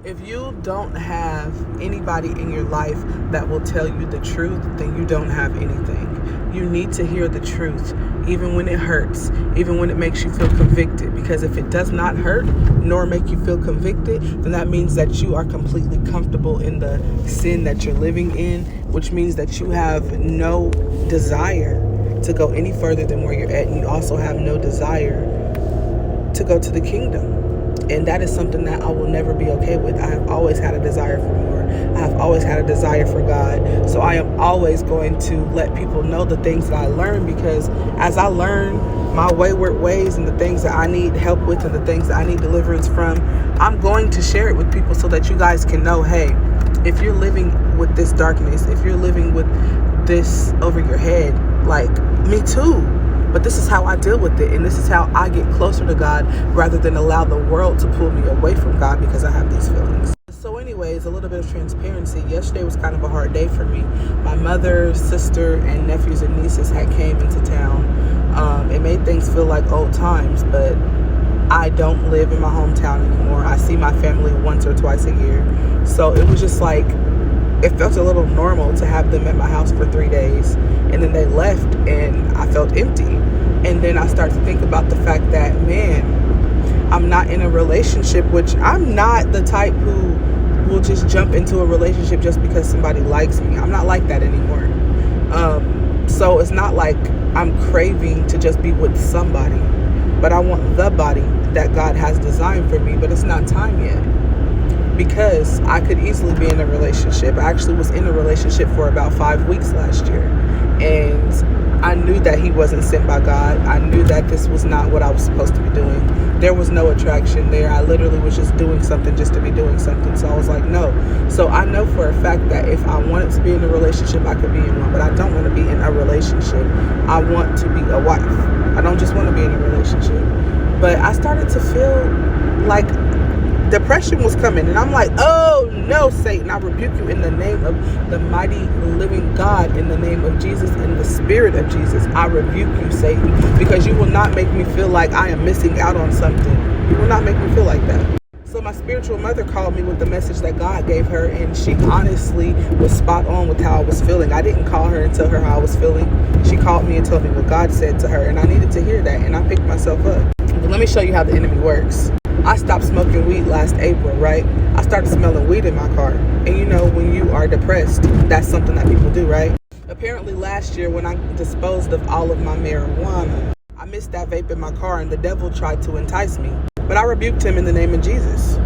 If you don't have anybody in your life that will tell you the truth, then you don't have anything. You need to hear the truth, even when it hurts, even when it makes you feel convicted. Because if it does not hurt nor make you feel convicted, then that means that you are completely comfortable in the sin that you're living in, which means that you have no desire to go any further than where you're at. And you also have no desire to go to the kingdom. And that is something that I will never be okay with. I have always had a desire for more. I have always had a desire for God. So I am always going to let people know the things that I learn, because as I learn my wayward ways and the things that I need help with and the things that I need deliverance from, I'm going to share it with people so that you guys can know, hey, if you're living with this darkness, if you're living with this over your head, like me too. But this is how I deal with it, and this is how I get closer to God rather than allow the world to pull me away from God because I have these feelings. So anyways, a little bit of transparency. Yesterday was kind of a hard day for me. My mother, sister, and nephews and nieces had came into town. It made things feel like old times, but I don't live in my hometown anymore. I see my family once or twice a year. So it was just like, it felt a little normal to have them at my house for 3 days, and then they left and I felt empty. And then I started to think about the fact that, man, I'm not in a relationship, which I'm not the type who will just jump into a relationship just because somebody likes me. I'm not like that anymore. So it's not like I'm craving to just be with somebody, but I want the body that God has designed for me, but it's not time yet. Because I could easily be in a relationship. I actually was in a relationship for about 5 weeks last year. And I knew that he wasn't sent by God. I knew that this was not what I was supposed to be doing. There was no attraction there. I literally was just doing something just to be doing something. So I was like, no. So I know for a fact that if I wanted to be in a relationship, I could be in one. But I don't want to be in a relationship. I want to be a wife. I don't just want to be in a relationship. But I started to feel like depression was coming, and I'm like, oh no, Satan, I rebuke you in the name of the mighty living God, in the name of Jesus, in the spirit of Jesus. I rebuke you, Satan, because you will not make me feel like I am missing out on something. You will not make me feel like that. So my spiritual mother called me with the message that God gave her, and she honestly was spot on with how I was feeling. I didn't call her and tell her how I was feeling. She called me and told me what God said to her, and I needed to hear that, and I picked myself up. But let me show you how the enemy works. I stopped smoking weed last April, right? I started smelling weed in my car. And you know, when you are depressed, that's something that people do, right? Apparently last year, when I disposed of all of my marijuana, I missed that vape in my car, and the devil tried to entice me. But I rebuked him in the name of Jesus.